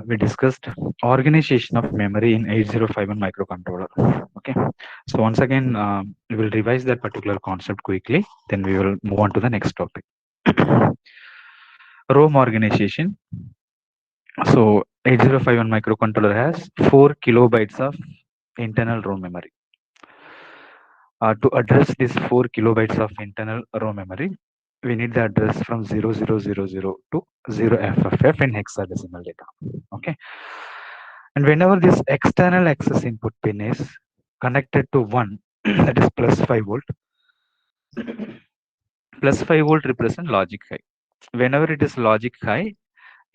we discussed organization of memory in 8051 microcontroller. Okay, so once again, we will revise that particular concept quickly, then we will move on to the next topic. ROM organization. So 8051 microcontroller has 4 kilobytes of internal ROM memory. To address this 4 kilobytes of internal ROM memory, we need the address from 0000 to 0FFF in hexadecimal data. Okay, and whenever this external access input pin is connected to 1, that is plus 5 volt, plus 5 volt represent logic high. Whenever it is logic high,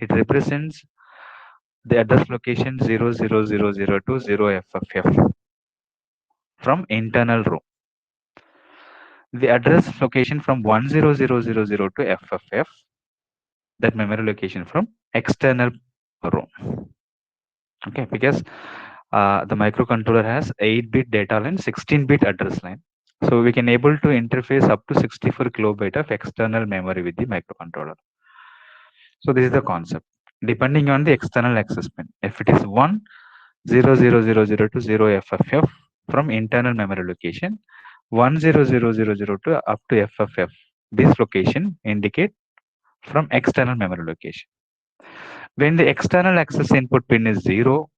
it represents the address location 00000 to 0FFF from internal row. The address location from 10000 to FFF, that memory location from external row. Okay, because the microcontroller has 8-bit data line, 16-bit address line. So we can able to interface up to 64 kilobyte of external memory with the microcontroller. So this is the concept. Depending on the external access pin, if it is 10000 to 0FFF from internal memory location, 10000 to up to FFF, this location indicate from external memory location. When the external access input pin is 0,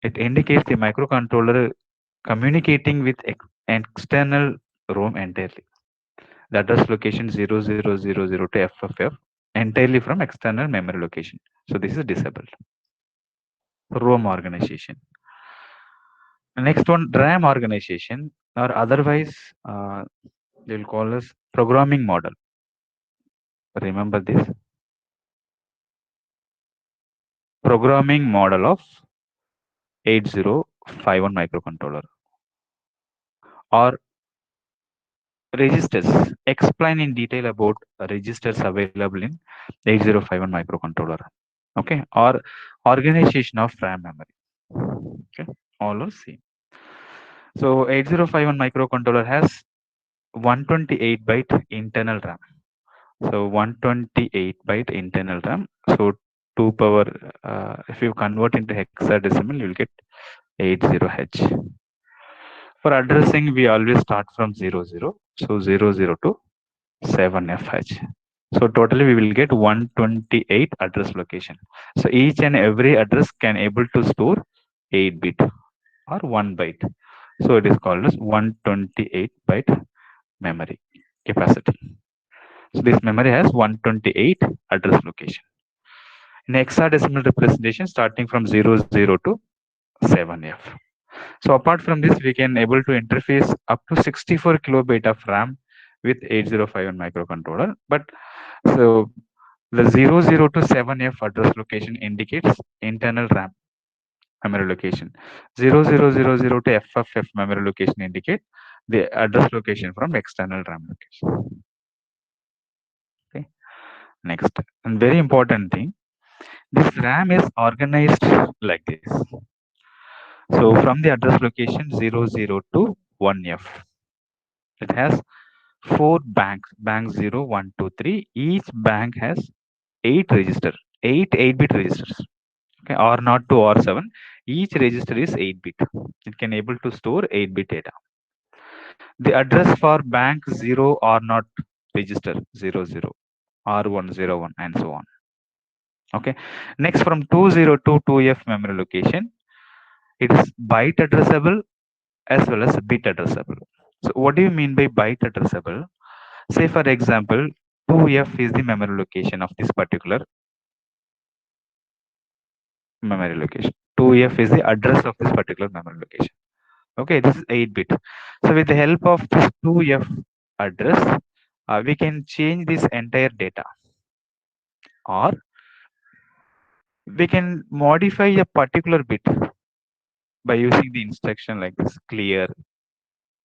it indicates the microcontroller communicating with external ROM entirely. The address location 0000 to FFF entirely from external memory location. So this is disabled. ROM organization. Next one, RAM organization, or otherwise they will call us programming model. Remember this. Programming model of 8051 microcontroller, or registers. Explain in detail about registers available in 8051 microcontroller. Okay, or organization of RAM memory. Okay, all are same. So 8051 microcontroller has 128 byte internal RAM. So 128 byte internal RAM. So 2 power, if you convert into hexadecimal, you will get 80H. For addressing, we always start from 00. So 00 to 7FH. So totally we will get 128 address location. So each and every address can able to store 8 bit or 1 byte. So it is called as 128 byte memory capacity. So this memory has 128 address location. In hexadecimal representation starting from 00 to 7F. So apart from this, we can able to interface up to 64 kilobyte of RAM with 8051 microcontroller. But so the 00 to 7F address location indicates internal RAM memory location. 0000 to FFF memory location indicate the address location from external RAM location. Okay. Next, and very important thing, this RAM is organized like this. So from the address location 00 to 1F, it has 4 banks, bank 0, 1, 2, 3. Each bank has 8 register, 8-bit registers. Okay, or not 2 or 7. Each register is 8-bit. It can able to store 8-bit data. The address for bank 0 or not register 00, R101, and so on. Okay. Next, from 20 to 2F memory location, it is byte addressable as well as bit addressable. So what do you mean by byte addressable? Say for example, 2F is the memory location of this particular memory location. 2F is the address of this particular memory location. Okay, this is 8-bit. So with the help of this 2F address, we can change this entire data, or we can modify a particular bit by using the instruction like this, clear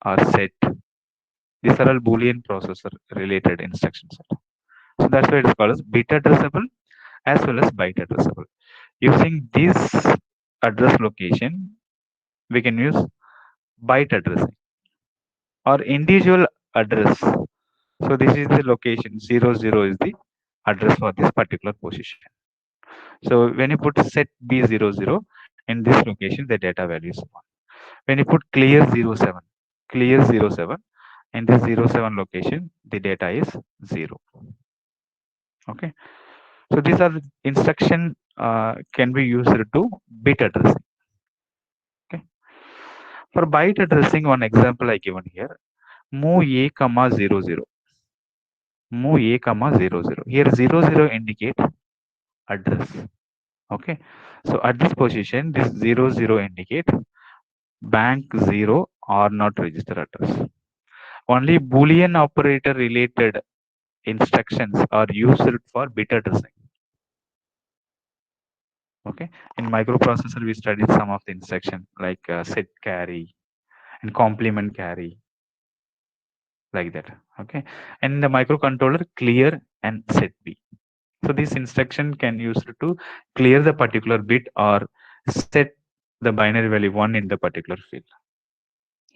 or set. These are all Boolean processor related instructions. So that's why it's called as bit addressable as well as byte addressable. Using this address location, we can use byte addressing or individual address. So this is the location 00 is the address for this particular position. So when you put set B00 in this location, the data value is 1. When you put clear 07 in this 07 location, the data is 0. Okay. So these are instruction can be used to bit addressing. Okay. For byte addressing, one example I given here, move a comma 00. Move a comma 00. Here 00 indicate address. Okay. So at this position, this 00 indicate bank 0 or not register address. Only Boolean operator related instructions are used for bit addressing. Okay. In microprocessor, we studied some of the instruction like set carry and complement carry, like that. Okay. And in the microcontroller, clear and set B. So this instruction can use to clear the particular bit or set the binary value 1 in the particular field.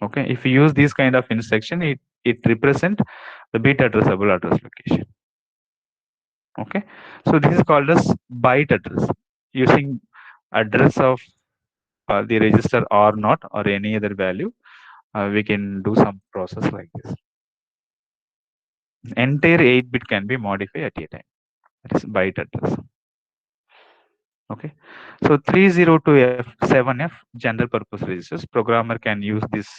Okay. If you use this kind of instruction, it represent the bit addressable address location. Okay. So this is called as byte address. Using address of the register or not or any other value, we can do some process like this. Entire 8-bit can be modified at a time. That is byte address. Okay. So 302F7F general purpose registers. Programmer can use this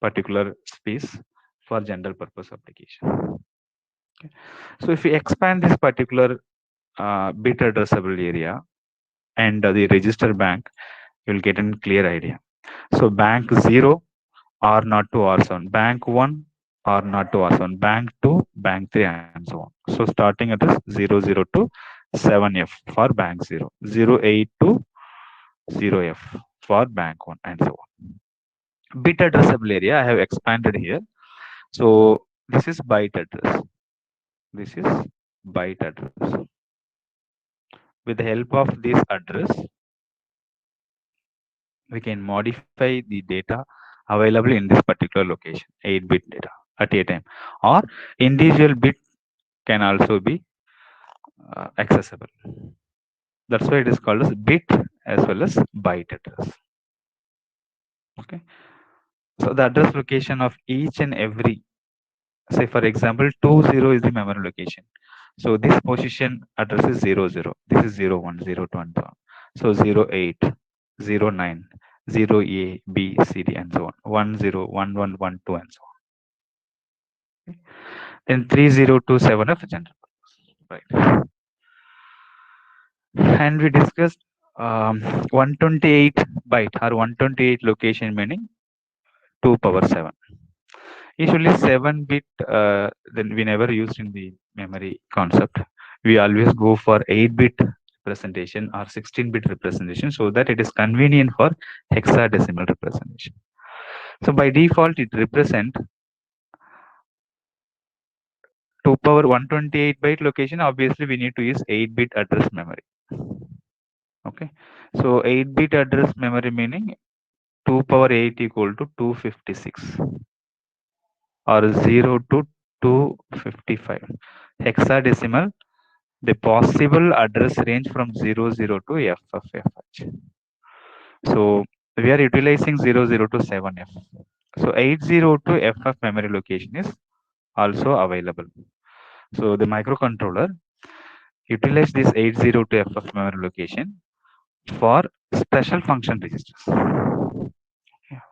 particular space for general purpose application. Okay. So if we expand this particular bit addressable area and the register bank, you'll get a clear idea. So bank 0 or not to R7, bank 1 or not to R7, bank 2, bank 3, and so on. So starting at this 000 to 7F for bank 0, 08 to 0F for bank 1, and so on. Bit addressable area I have expanded here. So this is byte address. This is byte address. With the help of this address, we can modify the data available in this particular location, 8-bit data at a time, or individual bit can also be accessible. That's why it is called as bit as well as byte address. Okay. So the address location of each and every, say for example, 20 is the memory location. So this position address is 00. This is 01, 02, and so on. So 08, 09, 0A, B, C, D, and so on. 10, 11, 12, and so on. Okay. Then 3027 of general purpose. Right. And we discussed 128 byte or 128 location meaning 2 power 7. Usually 7-bit, then we never used in the memory concept. We always go for 8-bit representation or 16-bit representation so that it is convenient for hexadecimal representation. So by default, it represent 2 power 128 byte location. Obviously, we need to use 8-bit address memory. Okay. So 8-bit address memory meaning 2 power 8 equal to 256 or 0 to 255. Hexadecimal, the possible address range from 00 to FFFH. So we are utilizing 00 to 7F. So 80 to FF memory location is also available. So the microcontroller utilize this 80 to FF memory location for special function registers.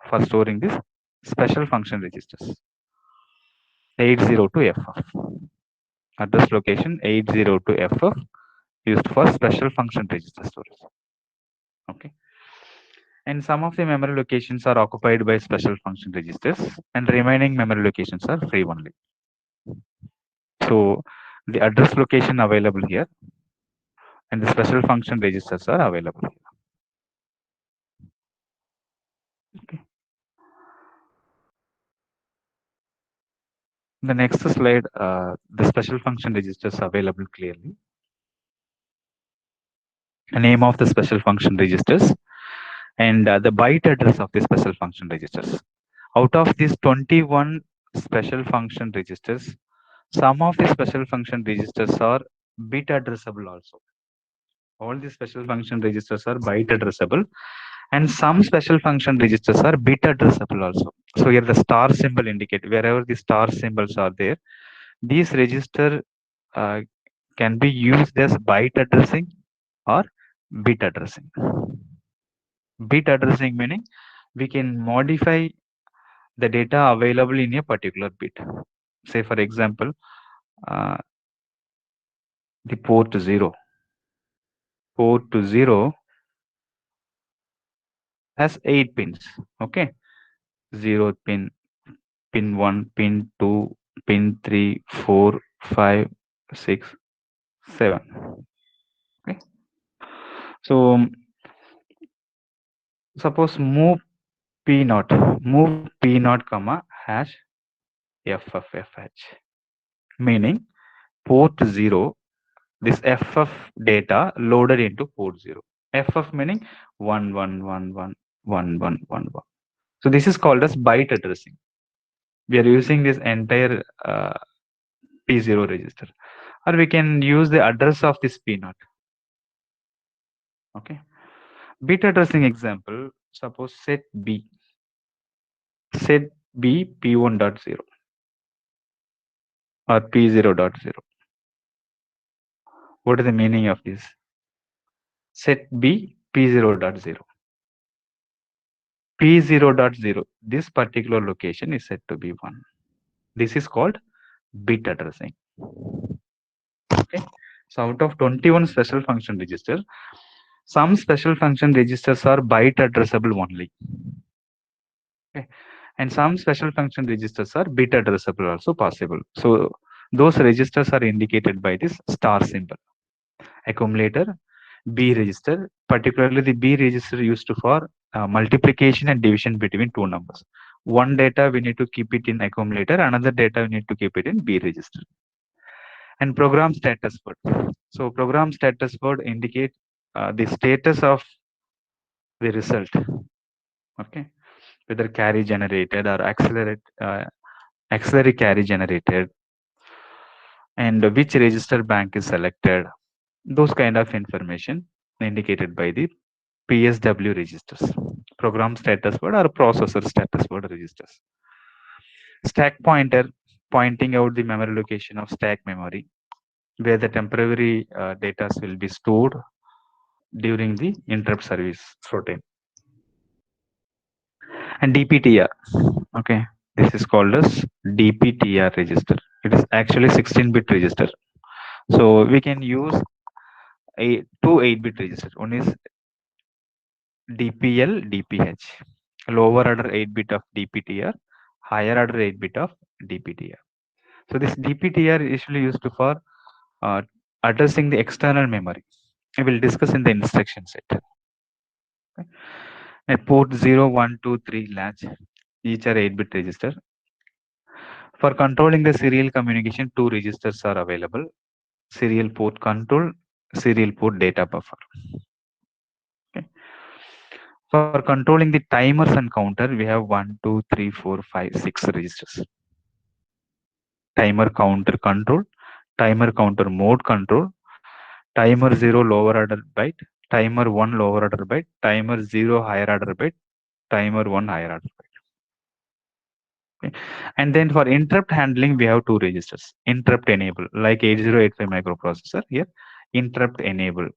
For storing this special function registers. 80 to FF. Address location 80 to FF used for special function register storage. Okay. And some of the memory locations are occupied by special function registers and remaining memory locations are free only. So the address location available here and the special function registers are available here. Okay. The next slide, the special function registers available clearly. The name of the special function registers and the byte address of the special function registers. Out of these 21 special function registers, some of the special function registers are bit addressable also. All the special function registers are byte addressable, and some special function registers are bit addressable also. So here the star symbol indicate wherever the star symbols are there, these register uh, can be used as byte addressing or bit addressing. Bit addressing meaning we can modify the data available in a particular bit. Say for example, uh, the port 0. Port 0 has 8 pins. Okay, 0 pin, pin 1, pin 2, pin 3, 4, 5, 6, 7. Okay. So suppose move P naught, move P naught comma hash FFFH, meaning port 0, this FF data loaded into port 0. FF meaning 11111111. So this is called as byte addressing. We are using this entire P0 register, or we can use the address of this P naught. Okay. Bit addressing example, suppose set B P1.0 or P0.0. What is the meaning of this? Set B P0.0. P0.0, this particular location is set to be 1. This is called bit addressing. Okay. So out of 21 special function registers, some special function registers are byte addressable only. Okay. And some special function registers are bit addressable also possible. So those registers are indicated by this star symbol. Accumulator, B register, particularly the B register used for multiplication and division between two numbers. One data we need to keep it in accumulator, another data we need to keep it in B register. And program status word. So program status word indicate the status of the result. Okay, whether carry generated or auxiliary carry generated, and which register bank is selected. Those kind of information indicated by the PSW registers, program status word or processor status word registers. Stack pointer, pointing out the memory location of stack memory, where the temporary data will be stored during the interrupt service routine. And DPTR, okay, this is called as DPTR register. It is actually 16-bit register. So we can use two 8-bit registers. One is DPL, DPH, lower order 8-bit of DPTR, higher order 8-bit of DPTR. So this DPTR is usually used for addressing the external memory. I will discuss in the instruction set. Okay. At port 0, 1, 2, 3 latch, each are 8-bit register. For controlling the serial communication, two registers are available: serial port control, serial port data buffer. Okay. For controlling the timers and counter, we have 1, 2, 3, 4, 5, 6 registers. Timer counter control, timer counter mode control, timer 0 lower order byte, timer 1 lower order byte, timer 0 higher order byte, timer 1 higher order byte. Okay. And then for interrupt handling, we have two registers. Interrupt enable, like 8085 microprocessor. Here, interrupt enable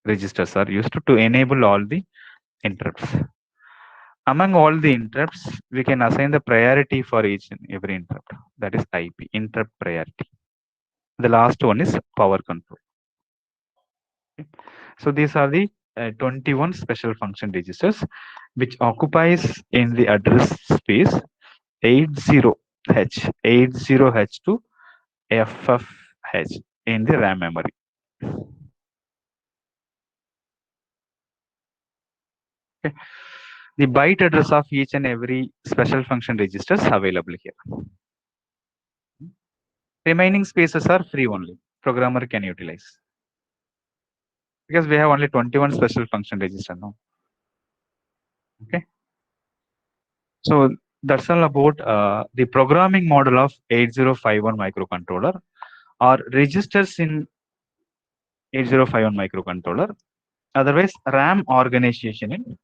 registers are used to enable all the interrupts. Among all the interrupts, we can assign the priority for each and every interrupt. That is IP, interrupt priority. The last one is power control. Okay. So these are the 21 special function registers which occupies in the address space 80H, 80H to FFH in the RAM memory. Okay. The byte address of each and every special function registers available here. Remaining spaces are free only. Programmer can utilize. Because we have only 21 special function register now. Okay. So that's all about the programming model of 8051 microcontroller, or registers in 8051 microcontroller. Otherwise, RAM organization in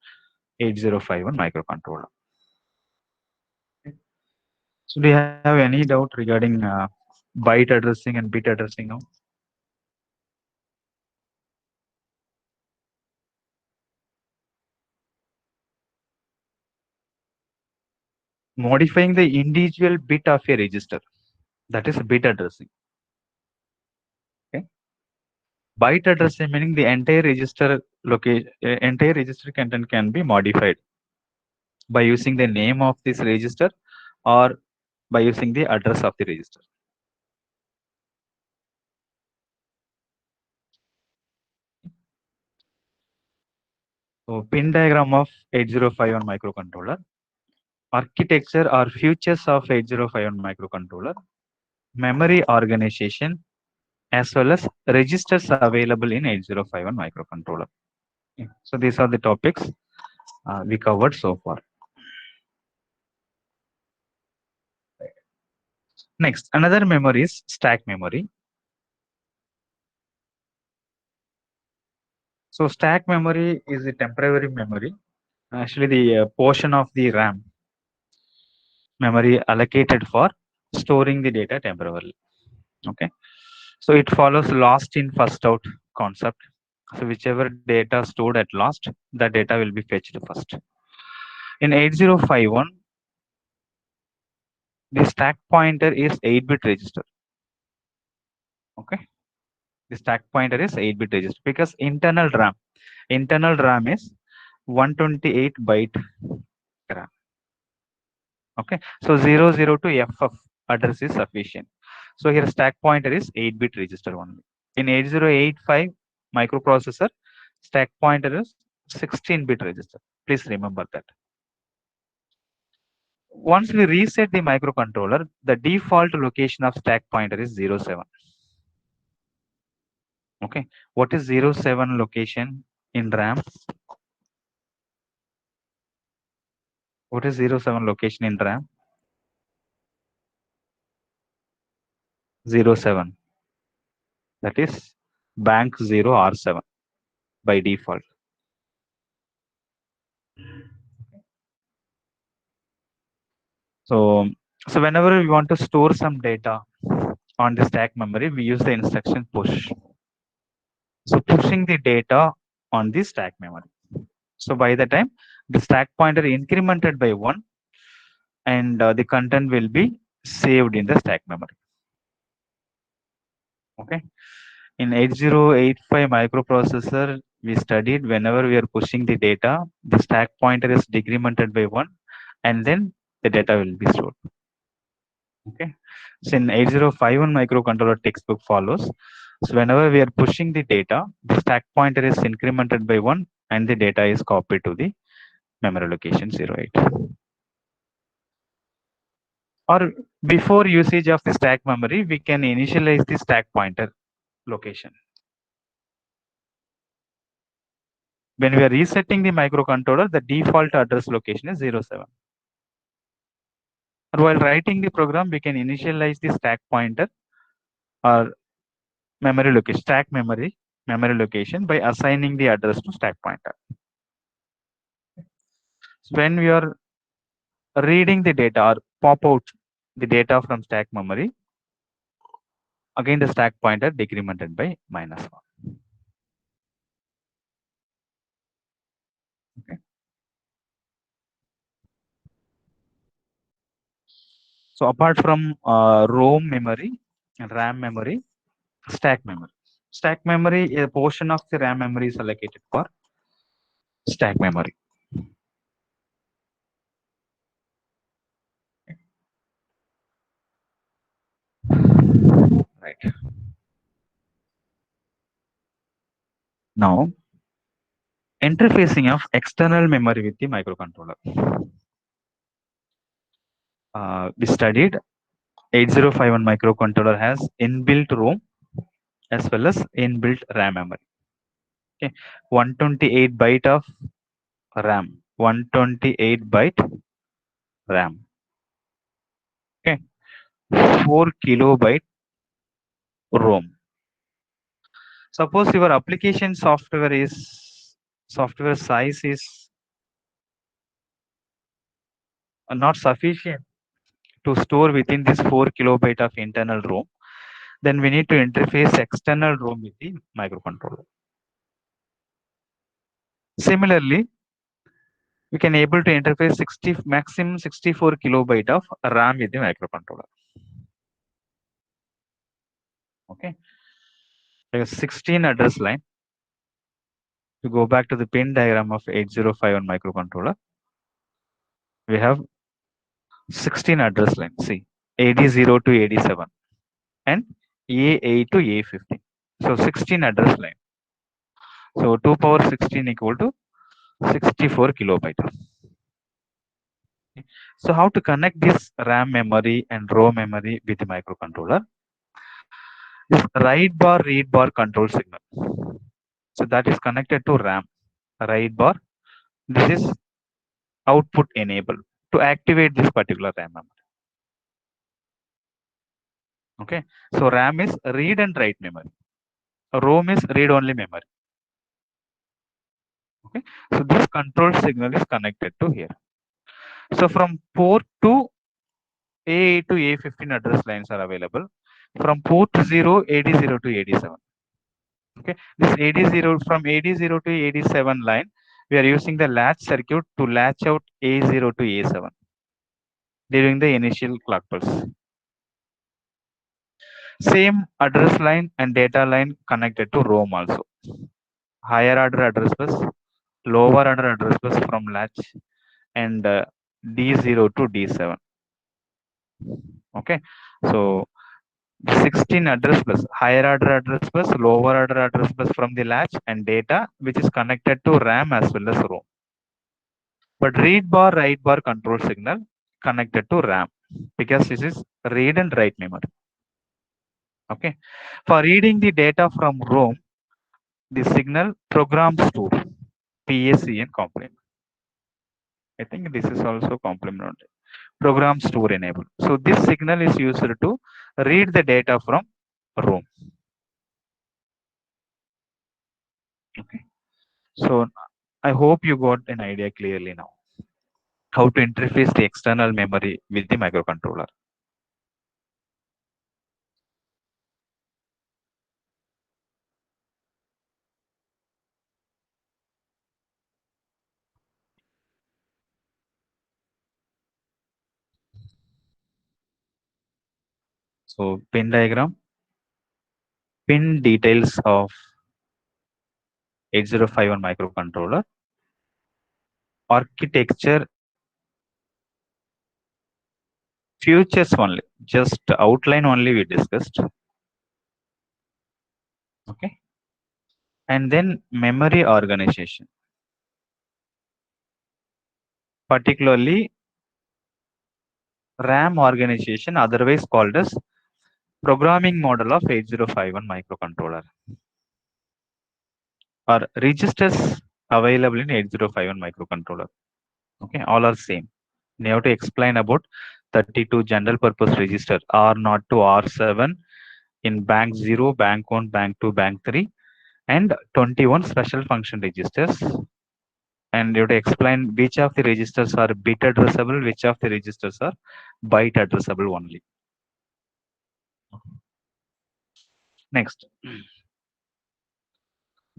8051 microcontroller. So, do you have any doubt regarding byte addressing and bit addressing now? Modifying the individual bit of a register, that is bit addressing. Okay. Byte addressing meaning the entire register location, entire register content can be modified by using the name of this register or by using the address of the register. So pin diagram of 8051 microcontroller, architecture or features of 8051 microcontroller, memory organization, as well as registers available in 8051 microcontroller. Okay. So these are the topics we covered so far. Next, another memory is stack memory. So stack memory is a temporary memory, actually the portion of the RAM memory allocated for storing the data temporarily. Okay. So it follows last in first out concept. So whichever data stored at last, the data will be fetched first. In 8051, the stack pointer is 8-bit register. Okay. The stack pointer is 8-bit register because internal RAM is 128 byte RAM. Okay. So 00 to FF address is sufficient. So here stack pointer is 8-bit register only. In 8085 microprocessor, stack pointer is 16-bit register. Please remember that. Once we reset the microcontroller, the default location of stack pointer is 07. Okay. What is 07 location in RAM? What is 07 location in RAM? 07. That is bank 0 R7 by default. So, so whenever we want to store some data on the stack memory, we use the instruction push. So pushing the data on the stack memory. So by the time the stack pointer incremented by 1 and the content will be saved in the stack memory. Okay. In 8085 microprocessor, we studied whenever we are pushing the data, the stack pointer is decremented by 1 and then the data will be stored. Okay. So in 8051 microcontroller textbook follows. So whenever we are pushing the data, the stack pointer is incremented by 1 and the data is copied to the memory location 08. Or before usage of the stack memory, we can initialize the stack pointer location. When we are resetting the microcontroller, the default address location is 07. And while writing the program, we can initialize the stack pointer or memory location, stack memory location by assigning the address to stack pointer. So when we are reading the data or pop out the data from stack memory, again the stack pointer decremented by -1. Okay. So apart from ROM memory and RAM memory, stack memory. Stack memory, a portion of the RAM memory is allocated for stack memory. Right. Now, interfacing of external memory with the microcontroller. We studied 8051 microcontroller has inbuilt ROM as well as inbuilt RAM memory. Okay, 128 byte of RAM, 128 byte RAM. Okay, 4 kilobyte ROM. Suppose your application software size is not sufficient to store within this 4 kilobyte of internal ROM, then we need to interface external ROM with the microcontroller. Similarly, we can able to interface maximum 64 kilobyte of RAM with the microcontroller. Okay, like 16 address line. To go back to the pin diagram of 8051 microcontroller, we have 16 address lines. See, AD0 to AD7 and A8 to A15. So 16 address line. So 2 power 16 equal to 64 kilobyte. So how to connect this RAM memory and ROM memory with the microcontroller? This write bar read bar control signal. So that is connected to RAM. Write bar. This is output enable to activate this particular RAM memory. Okay. So RAM is read and write memory. ROM is read only memory. Okay. So this control signal is connected to here. So from port to A8 to A15 address lines are available. From port 0, AD0 to AD7. Okay, this AD0 from AD0 to AD7 line, we are using the latch circuit to latch out A0 to A7 during the initial clock pulse. Same address line and data line connected to ROM also. Higher order address bus, lower order address bus from latch, and D0 to D7. Okay, so 16 address bus, higher order address bus, lower order address bus from the latch and data which is connected to RAM as well as ROM. But read bar, write bar control signal connected to RAM because this is read and write memory. Okay. For reading the data from ROM, the signal program store, PACN complement. I think this is also complement. Program store enable. So this signal is used to read the data from ROM. Okay. So I hope you got an idea clearly now how to interface the external memory with the microcontroller. So pin diagram, pin details of 8051 microcontroller, architecture, futures only, just outline only we discussed. Okay. And then memory organization, particularly RAM organization, otherwise called as programming model of 8051 microcontroller, or registers available in 8051 microcontroller. Okay, all are same. You have to explain about 32 general purpose register R0 to R7 in bank 0, bank 1, bank 2, bank 3, and 21 special function registers. And you have to explain which of the registers are bit addressable, which of the registers are byte addressable only. Next.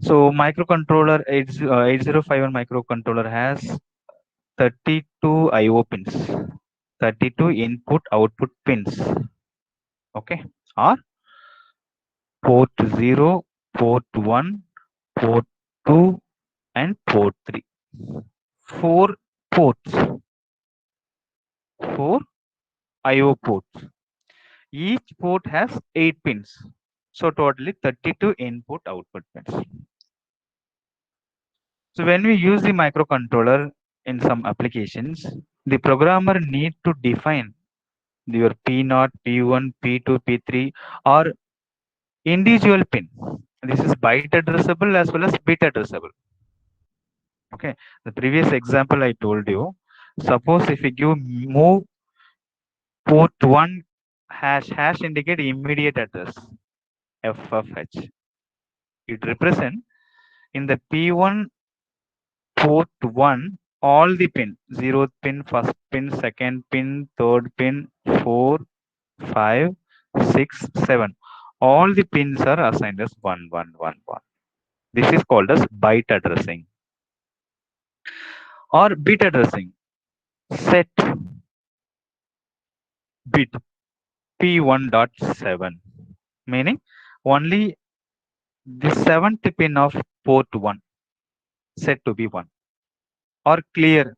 So microcontroller 8051 microcontroller has 32 IO pins, 32 input output pins. Okay, or port 0, port 1, port 2, and port 3. 4 ports, 4 IO ports. Each port has 8 pins. So totally 32 input output pins. So when we use the microcontroller in some applications, the programmer need to define your P0, P1, P2, P3 or individual pin. This is byte addressable as well as bit addressable. Okay, the previous example I told you, suppose if you give move port 1 hash indicate immediate address FFH. It represents in the P1 port 1 all the pin, 0th pin, first pin, second pin, third pin, 4, 5, 6, 7. All the pins are assigned as 1, 1, 1, 1. This is called as byte addressing or bit addressing. Set bit P1.7, meaning only the seventh pin of port 1 set to be 1 or clear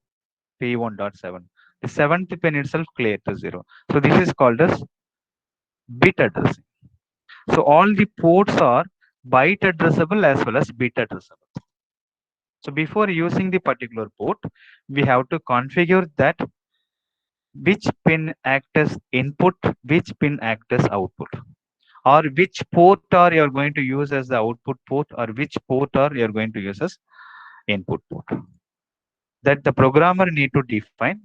P1.7. The seventh pin itself clear to 0. So this is called as bit addressing. So all the ports are byte addressable as well as bit addressable. So before using the particular port, we have to configure that which pin act as input, which pin act as output, or which port are you are going to use as the output port, or which port are you are going to use as input port. That the programmer need to define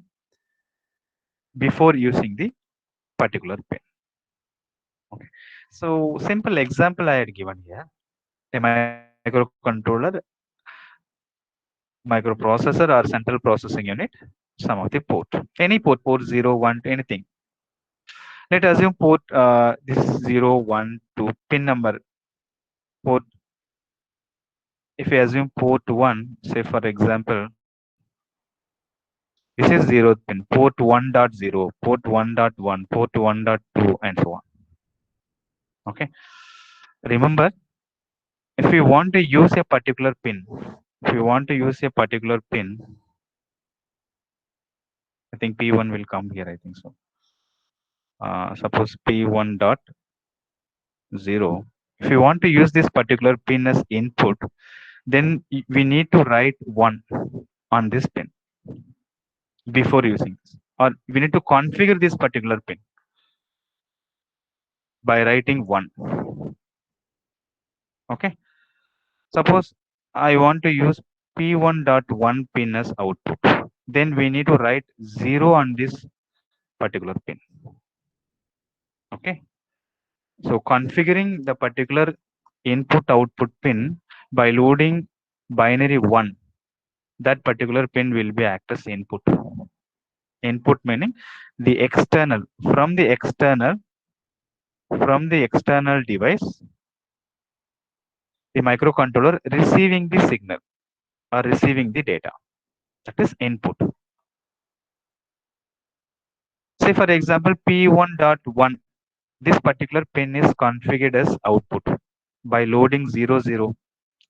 before using the particular pin. Okay. So simple example I had given here. A microcontroller, microprocessor or central processing unit, some of the port. Any port 0, 1, anything. Let us assume port this 0, 1, 2 pin number port. If we assume port 1, say for example, this is 0th pin, port 1.0, port 1.1, port 1.2, and so on. Okay. Remember, if we want to use a particular pin, if you want to use a particular pin, I think P1 will come here, I think so. Suppose P1.0. If you want to use this particular pin as input, then we need to write 1 on this pin before using this. Or we need to configure this particular pin by writing 1. Okay. Suppose I want to use P1.1 pin as output. Then we need to write 0 on this particular pin. Okay. So configuring the particular input output pin by loading binary 1, that particular pin will be act as input. Input meaning the external, from the external device, the microcontroller receiving the signal or receiving the data. That is input. Say for example P1.1, this particular pin is configured as output by loading 0, 0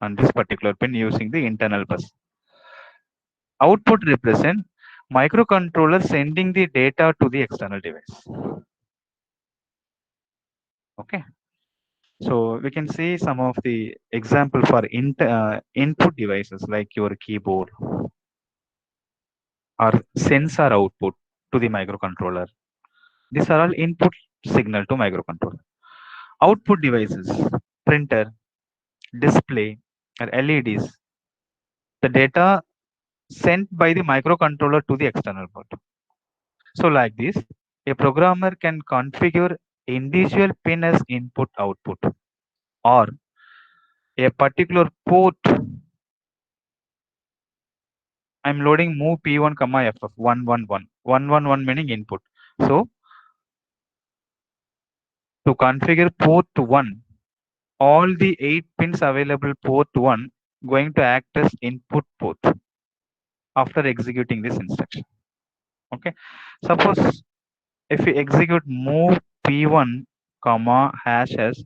on this particular pin using the internal bus. Output represent microcontroller sending the data to the external device. Okay. So we can see some of the example for input devices like your keyboard or sensor output to the microcontroller. These are all input signal to microcontroller. Output devices, printer, display, or LEDs. The data sent by the microcontroller to the external port. So like this, a programmer can configure individual pin as input output or a particular port. I'm loading move P1 comma FF 111. 111 meaning input. So to configure port 1, all the 8 pins available port 1 going to act as input port after executing this instruction. Okay. Suppose if we execute move P1 comma hash as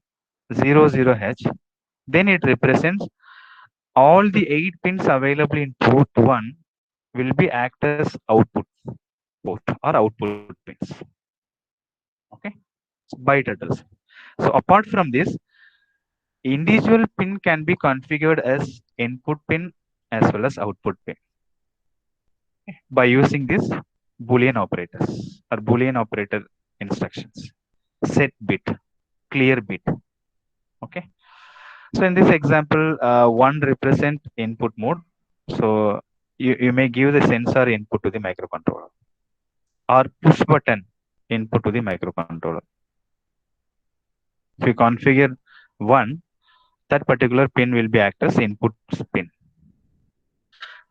00H, then it represents all the 8 pins available in port 1 will be act as output port or output pins. Okay. Byte address. So apart from this, individual pin can be configured as input pin as well as output pin by using this Boolean operators or Boolean operator instructions. Set bit, clear bit. Okay. So in this example, 1 represent input mode. So you may give the sensor input to the microcontroller or push button input to the microcontroller. If you configure 1, that particular pin will be act as input pin.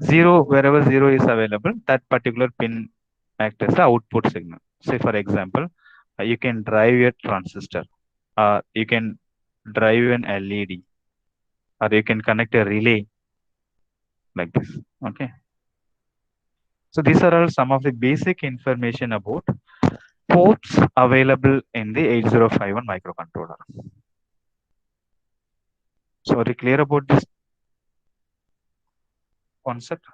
0, wherever 0 is available, that particular pin act as the output signal. Say for example, you can drive a transistor, or you can drive an LED, or you can connect a relay like this. Okay. So these are all some of the basic information about ports available in the 8051 microcontroller. So are you clear about this concept?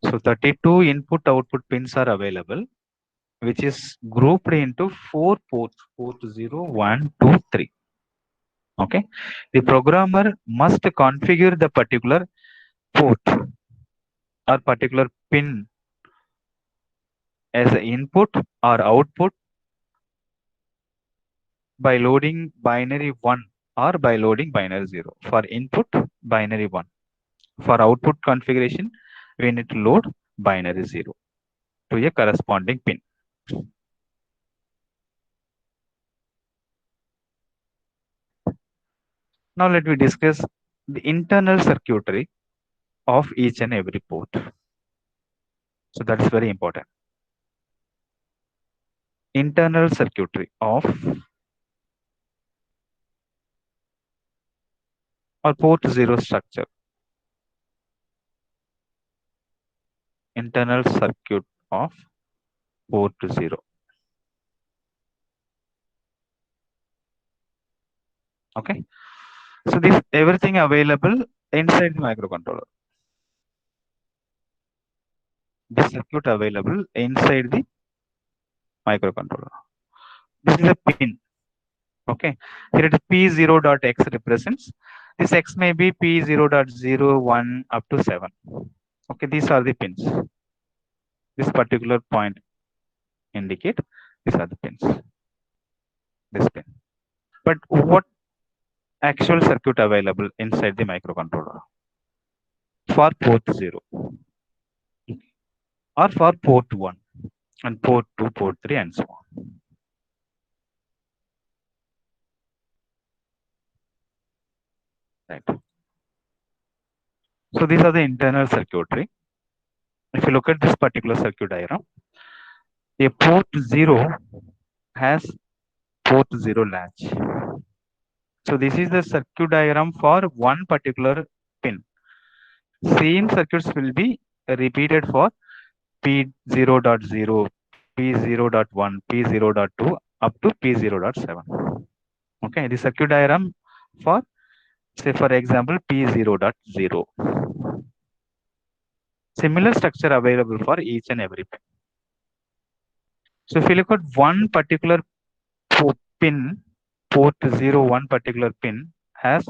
So 32 input output pins are available, which is grouped into 4 ports, port 0, 1, 2, 3. Okay. The programmer must configure the particular port or particular pin as an input or output by loading binary 1 or by loading binary 0. For input, binary 1. For output configuration, we need to load binary 0 to a corresponding pin. Now let me discuss the internal circuitry of each and every port. So that is very important. Internal circuitry of or port 0 structure. Internal circuit of port 0. Okay. So this everything available inside the microcontroller. The circuit available inside the microcontroller. This is a pin. Okay. Here it is P0.x represents. This X may be P0.01 up to 7. Okay. These are the pins. This particular point indicate these are the pins. This pin. But what actual circuit available inside the microcontroller? For port 0 or for port 1 and port 2, port 3 and so on. Right. So these are the internal circuitry. If you look at this particular circuit diagram, a port 0 has port 0 latch. So this is the circuit diagram for one particular pin. Same circuits will be repeated for P0.0, P0.1, P0.2 up to P0.7. Okay, the circuit diagram for, say for example, P0.0. Similar structure available for each and every pin. So if you look at one particular pin, port 0, one particular pin has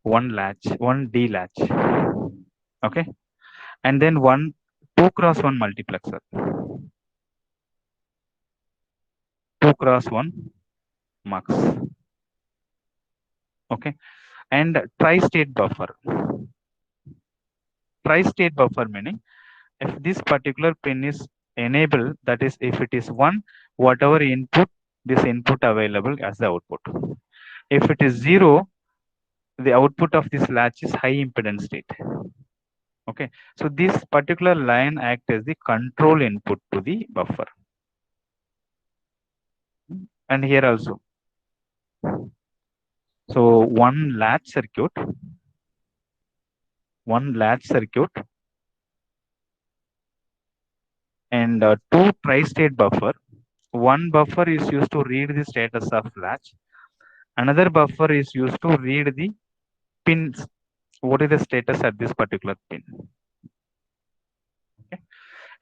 one latch, one D latch. Okay. And then one 2x1 multiplexer. 2x1 mux. Okay. And tri-state buffer. Tri-state buffer meaning if this particular pin is enabled, that is if it is 1, whatever input, this input available as the output. If it is 0, the output of this latch is high impedance state. Okay. So this particular line acts as the control input to the buffer. And here also. So one latch circuit and two tri-state buffer. One buffer is used to read the status of latch. Another buffer is used to read the pins. What is the status at this particular pin? Okay.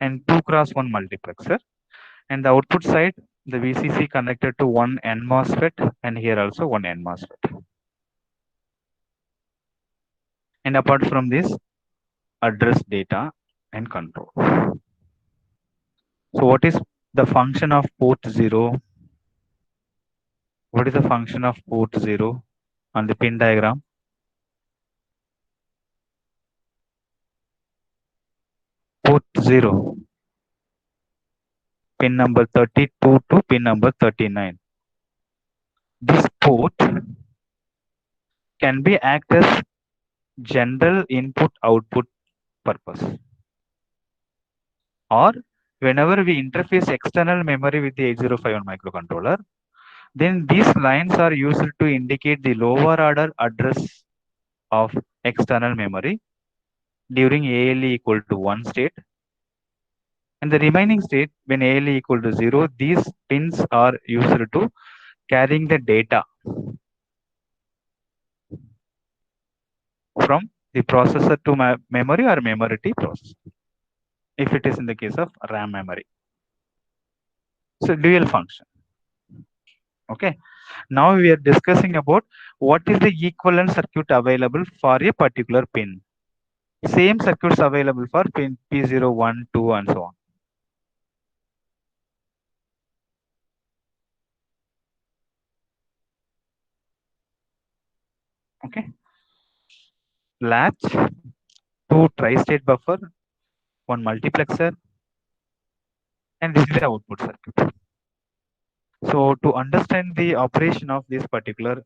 And 2x1 multiplexer. And the output side, the VCC connected to one N MOSFET and here also one N MOSFET. And apart from this, address data and control. So what is the function of port 0? What is the function of port 0 on the pin diagram? Port 0. pin number 32 to pin number 39. This port can be act as general input output purpose, or whenever we interface external memory with the 8051 microcontroller, then these lines are used to indicate the lower order address of external memory during ALE equal to 1 state, and the remaining state when ALE equal to 0, these pins are used to carrying the data from the processor to memory or memory to processor, if it is in the case of RAM memory. So dual function. Okay. Now we are discussing about what is the equivalent circuit available for a particular pin. Same circuits available for pin P0, 1, 2, and so on. Okay. Latch, two tri-state buffer, one multiplexer, and this is the output circuit. So to understand the operation of this particular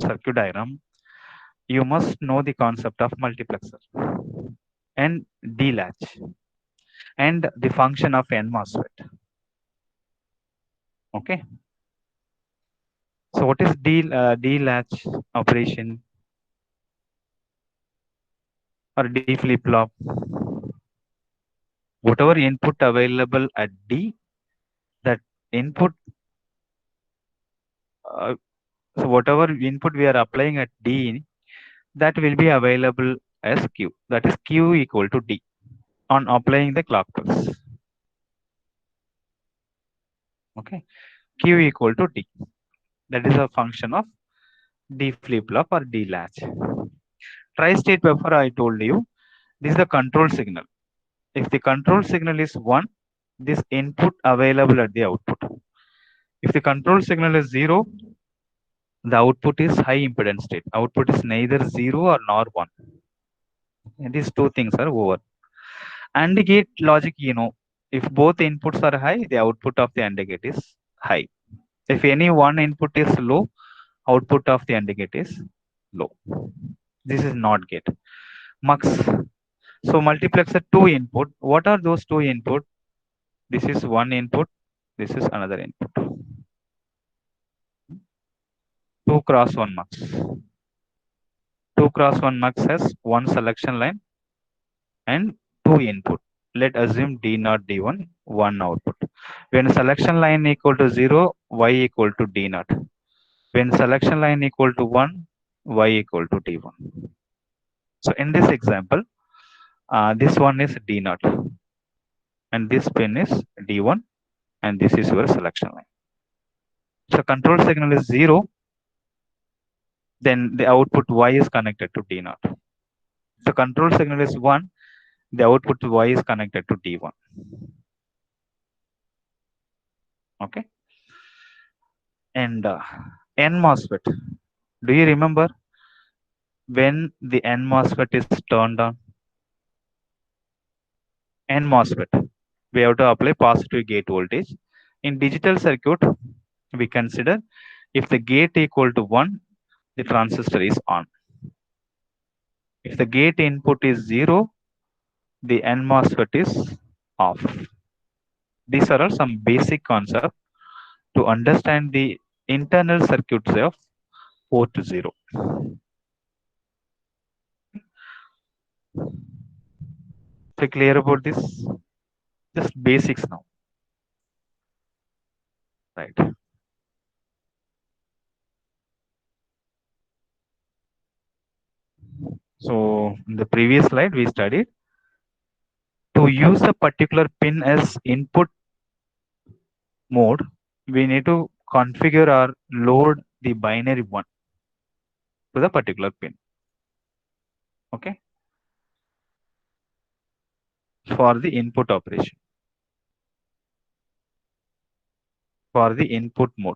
circuit diagram, you must know the concept of multiplexer and D-latch and the function of N MOSFET. Okay. So what is D-latch operation or D flip-flop? Whatever input available at D, that input, so whatever input we are applying at D, that will be available as Q. That is Q equal to D on applying the clock pulse. Okay. Q equal to D. That is a function of D flip-flop or D latch. Tri-state buffer, I told you, this is the control signal. If the control signal is 1, this input available at the output. If the control signal is 0, the output is high impedance state. Output is neither 0 or nor 1. And these two things are over. AND gate logic, if both inputs are high, the output of the AND gate is high. If any one input is low, output of the AND gate is low. This is NOT gate. MUX. So multiplexer 2 input. What are those 2 input? This is one input. This is another input. 2 cross 1 MUX. 2 cross 1 MUX has one selection line and 2 input. Let assume D0, D1, 1 output. When selection line equal to 0, Y equal to D0. When selection line equal to 1, Y equal to D1. So in this example, this one is D0 and this pin is D1 and this is your selection line. So control signal is 0, then the output Y is connected to D0. So control signal is 1, the output Y is connected to D1. Okay. And N MOSFET. Do you remember when the N MOSFET is turned on? N MOSFET. We have to apply positive gate voltage. In digital circuit, we consider if the gate equal to 1, the transistor is on. If the gate input is 0, the N MOSFET is off. These are all some basic concepts to understand the internal circuits of port 0. So clear about this? Just basics now. Right. So in the previous slide, we studied to use a particular pin as input mode, we need to configure or load the binary 1 to the particular pin. Okay. For the input operation. For the input mode.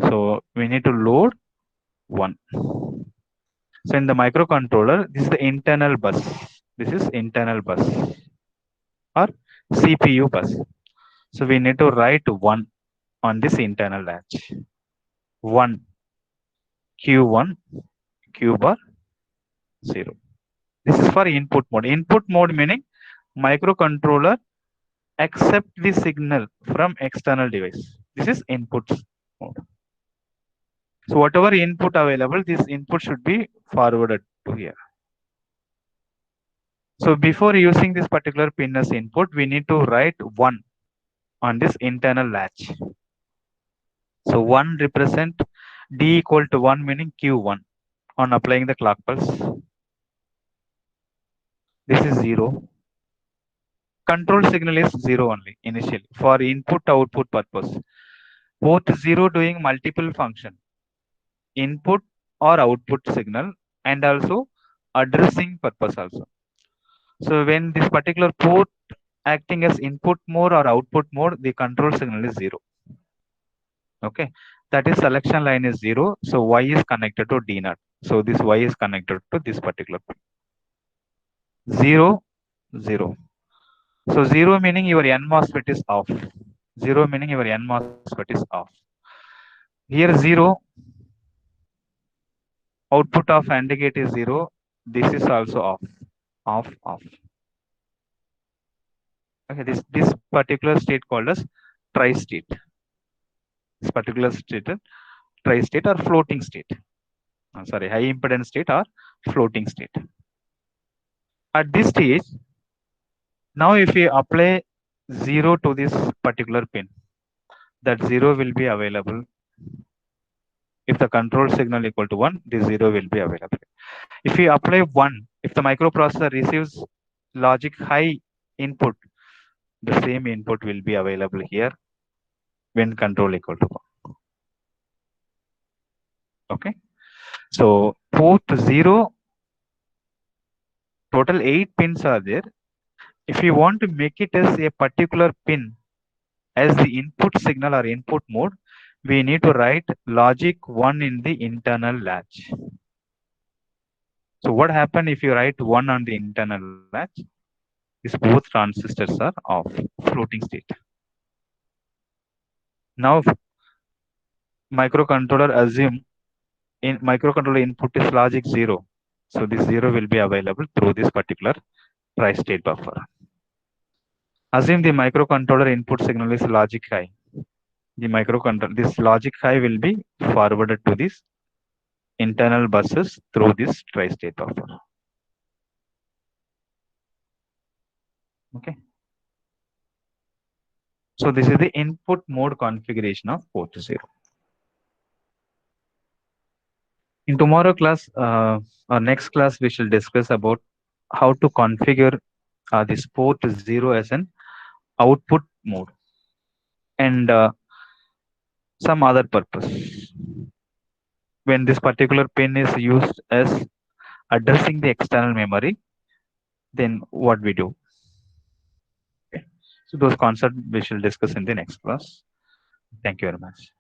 So we need to load 1. So in the microcontroller, this is the internal bus. This is internal bus. or CPU bus. So we need to write 1 on this internal latch. 1 Q1 Q bar 0. This is for input mode. Input mode meaning microcontroller accept the signal from external device. This is input mode. So whatever input available, this input should be forwarded to here. So before using this particular pin as input, we need to write 1 on this internal latch. So 1 represent D equal to 1 meaning Q1 on applying the clock pulse. This is 0. Control signal is 0 only initially for input output purpose. Port 0 doing multiple function, input or output signal, and also addressing purpose also. So when this particular port acting as input mode or output mode, the control signal is 0. Okay, that is selection line is 0. So Y is connected to D0. So this Y is connected to this particular pin. 0, 0. So 0 meaning your N MOSFET is off. 0 meaning your N MOSFET is off. Here 0, output of AND gate is 0. This is also off. Off, off. Okay, this particular state called as tri-state. This particular state, tri-state or floating state. Sorry, high impedance state or floating state. At this stage, now if we apply 0 to this particular pin, that 0 will be available. If the control signal equal to 1, this 0 will be available. If we apply 1, if the microprocessor receives logic high input, the same input will be available here when control equal to 1. Okay. So port 0, total 8 pins are there. If you want to make it as a particular pin as the input signal or input mode, we need to write logic 1 in the internal latch. So what happens if you write 1 on the internal latch? Is both transistors are off, floating state. Now microcontroller assume in microcontroller input is logic 0. So this 0 will be available through this particular tri-state buffer. Assume the microcontroller input signal is logic high. The microcontroller, this logic high will be forwarded to this internal buses through this tri-state buffer. Okay. So this is the input mode configuration of port 0. In tomorrow class, or next class, we shall discuss about how to configure this port 0 as an output mode and some other purpose. When this particular pin is used as addressing the external memory, then what we do. Okay. So those concepts we shall discuss in the next class. Thank you very much.